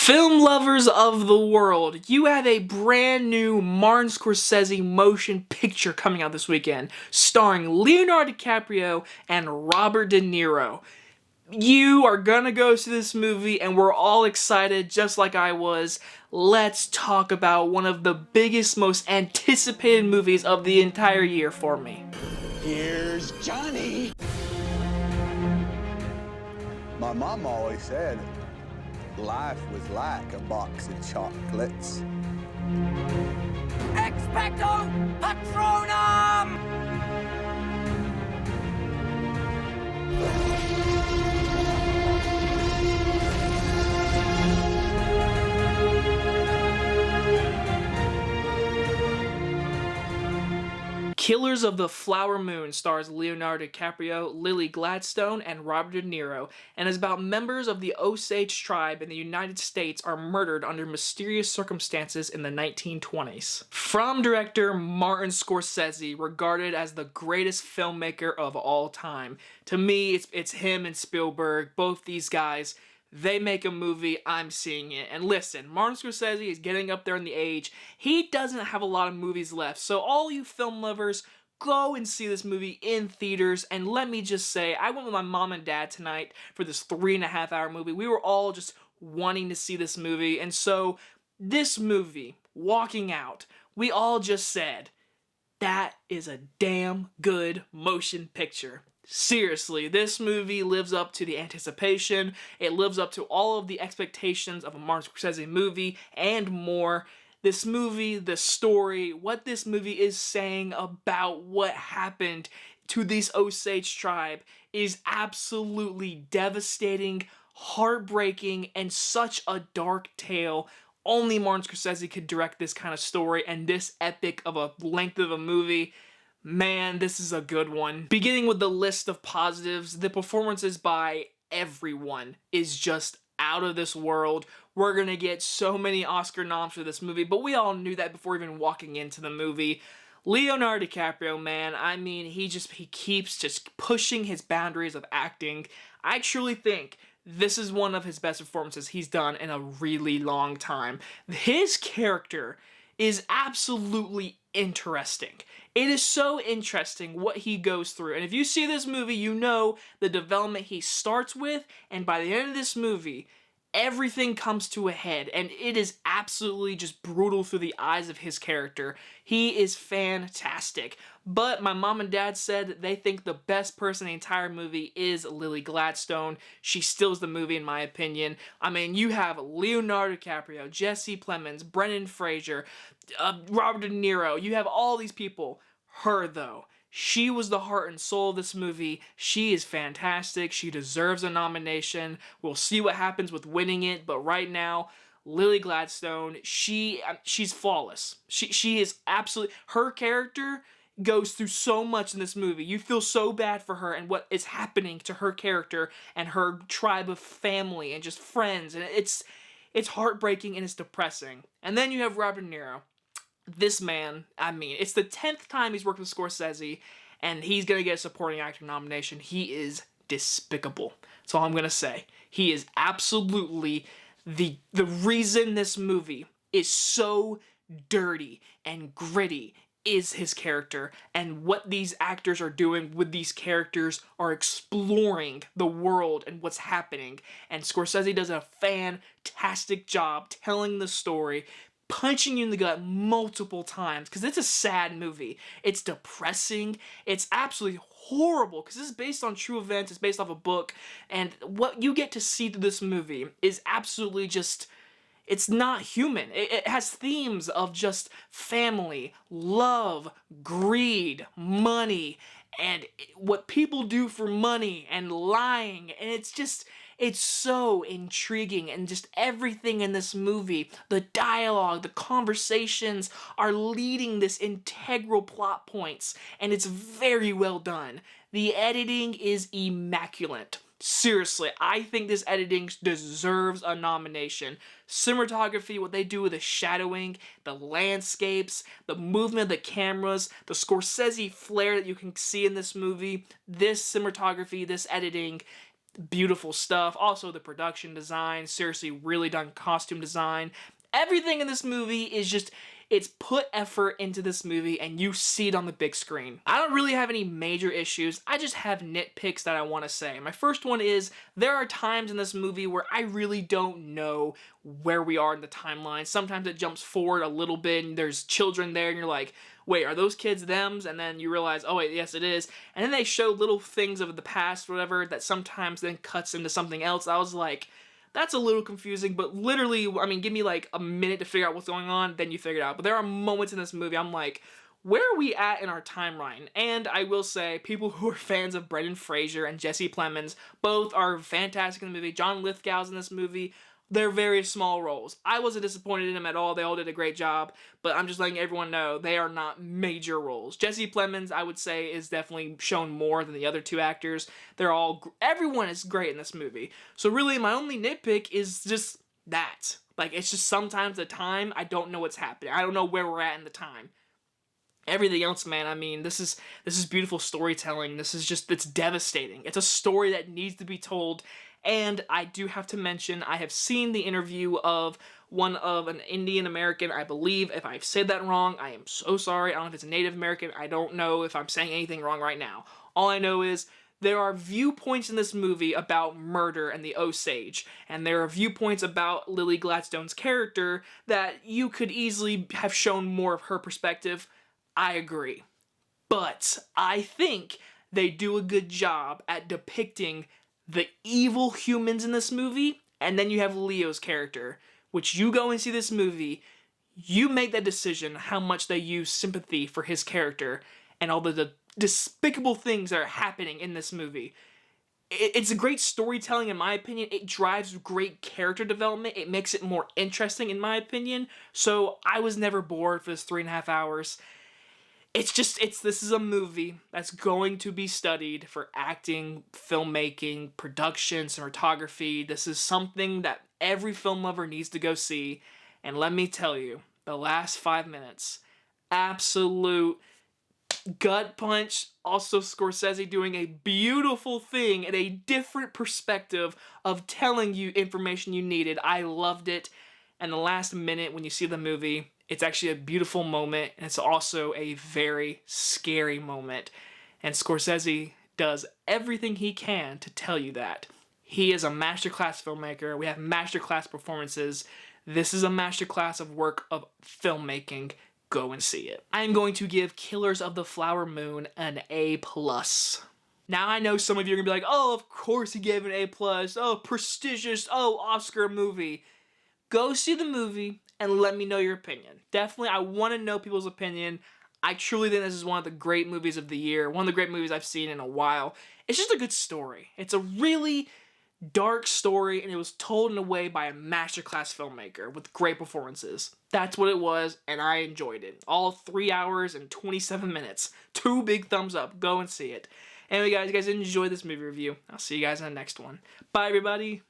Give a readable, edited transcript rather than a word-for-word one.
Film lovers of the world, you have a brand new Martin Scorsese motion picture coming out this weekend, starring Leonardo DiCaprio and Robert De Niro. You are gonna go see this movie and we're all excited just like I was. Let's talk about one of the biggest, most anticipated movies of the entire year for me. Here's Johnny. My mom always said life was like a box of chocolates. Expecto Patronum! Killers of the Flower Moon stars Leonardo DiCaprio, Lily Gladstone, and Robert De Niro, and is about members of the Osage tribe in the United States are murdered under mysterious circumstances in the 1920s. From director Martin Scorsese, regarded as the greatest filmmaker of all time. To me, it's him and Spielberg, both these guys. They make a movie, I'm seeing it. And listen, Martin Scorsese is getting up there in the age. He doesn't have a lot of movies left. So all you film lovers, go and see this movie in theaters. And let me just say, I went with my mom and dad tonight for this 3.5-hour movie. We were all just wanting to see this movie. And so this movie, walking out, we all just said, that is a damn good motion picture. Seriously, this movie lives up to the anticipation, it lives up to all of the expectations of a Martin Scorsese movie, and more. This movie, the story, what this movie is saying about what happened to this Osage tribe is absolutely devastating, heartbreaking, and such a dark tale. Only Martin Scorsese could direct this kind of story and this epic of a length of a movie. Man, this is a good one. Beginning with the list of positives, the performances by everyone is just out of this world. We're gonna get so many Oscar noms for this movie, but we all knew that before even walking into the movie. Leonardo DiCaprio, man, I mean, he keeps just pushing his boundaries of acting. I truly think this is one of his best performances he's done in a really long time. His character is absolutely interesting. It is so interesting what he goes through. And if you see this movie, you know the development he starts with, and by the end of this movie, everything comes to a head, and it is absolutely just brutal through the eyes of his character. He is fantastic. But my mom and dad said they think the best person in the entire movie is Lily Gladstone. She steals the movie in my opinion. I mean, you have Leonardo DiCaprio, Jesse Plemons, Brendan Fraser, Robert De Niro. You have all these people. Her, though. She was the heart and soul of this movie. She is fantastic. She deserves a nomination. We'll see what happens with winning it, but right now, Lily Gladstone, she's flawless. She is absolutely, her character goes through so much in this movie. You feel so bad for her and what is happening to her character and her tribe of family and just friends, and it's heartbreaking and it's depressing. And then you have Robert De Niro. This man, I mean, it's the 10th time he's worked with Scorsese, and he's going to get a supporting actor nomination. He is despicable. That's all I'm going to say. He is absolutely the reason this movie is so dirty and gritty is his character, and what these actors are doing with these characters are exploring the world and what's happening, and Scorsese does a fantastic job telling the story, punching you in the gut multiple times, because it's a sad movie. It's depressing. It's absolutely horrible, because this is based on true events. It's based off a book, and what you get to see through this movie is absolutely just, it's not human. It has themes of just family, love, greed, money, and what people do for money, and lying, and it's so intriguing, and just everything in this movie, the dialogue, the conversations are leading this integral plot points, and it's very well done. The editing is immaculate. Seriously, I think this editing deserves a nomination. Cinematography, what they do with the shadowing, the landscapes, the movement of the cameras, the Scorsese flair that you can see in this movie, this cinematography, this editing, beautiful stuff. Also, the production design, seriously, really done costume design. Everything in this movie is just, it's put effort into this movie and you see it on the big screen. I don't really have any major issues. I just have nitpicks that I want to say. My first one is, there are times in this movie where I really don't know where we are in the timeline. Sometimes it jumps forward a little bit and there's children there and you're like, wait, are those kids thems? And then you realize, oh wait, yes it is. And then they show little things of the past, whatever, that sometimes then cuts into something else. I was like, that's a little confusing, but literally, I mean, give me like a minute to figure out what's going on, then you figure it out. But there are moments in this movie I'm like, where are we at in our timeline? And I will say, people who are fans of Brendan Fraser and Jesse Plemons, both are fantastic in the movie. John Lithgow's in this movie. They're very small roles. I wasn't disappointed in them at all. They all did a great job, but I'm just letting everyone know they are not major roles. Jesse Plemons, I would say, is definitely shown more than the other two actors. Everyone is great in this movie. So really, my only nitpick is just that. Like, it's just sometimes the time, I don't know what's happening. I don't know where we're at in the time. Everything else, man, I mean, this is beautiful storytelling. It's devastating. It's a story that needs to be told. And I do have to mention, I have seen the interview of an Indian American, I believe. If I've said that wrong, I am so sorry. I don't know if it's a Native American. I don't know if I'm saying anything wrong right now. All I know is there are viewpoints in this movie about murder and the Osage, and there are viewpoints about Lily Gladstone's character that you could easily have shown more of her perspective. I agree. But I think they do a good job at depicting the evil humans in this movie, and then you have Leo's character, which you go and see this movie, you make that decision how much they use sympathy for his character and all the despicable things that are happening in this movie. It's a great storytelling, in my opinion. It drives great character development. It makes it more interesting, in my opinion. So I was never bored for this 3.5 hours. This is a movie that's going to be studied for acting, filmmaking, production, cinematography. This is something that every film lover needs to go see. And let me tell you, the last 5 minutes, absolute gut punch. Also, Scorsese doing a beautiful thing and a different perspective of telling you information you needed. I loved it. And the last minute when you see the movie, it's actually a beautiful moment, and it's also a very scary moment. And Scorsese does everything he can to tell you that. He is a masterclass filmmaker. We have masterclass performances. This is a masterclass of work of filmmaking. Go and see it. I am going to give Killers of the Flower Moon an A+. Now I know some of you are going to be like, oh, of course he gave an A+. Oh, prestigious. Oh, Oscar movie. Go see the movie and let me know your opinion. Definitely, I want to know people's opinion. I truly think this is one of the great movies of the year. One of the great movies I've seen in a while. It's just a good story. It's a really dark story, and it was told in a way by a masterclass filmmaker with great performances. That's what it was, and I enjoyed it. All 3 hours and 27 minutes. 2 big thumbs up. Go and see it. Anyway, guys, you guys enjoyed this movie review. I'll see you guys in the next one. Bye, everybody.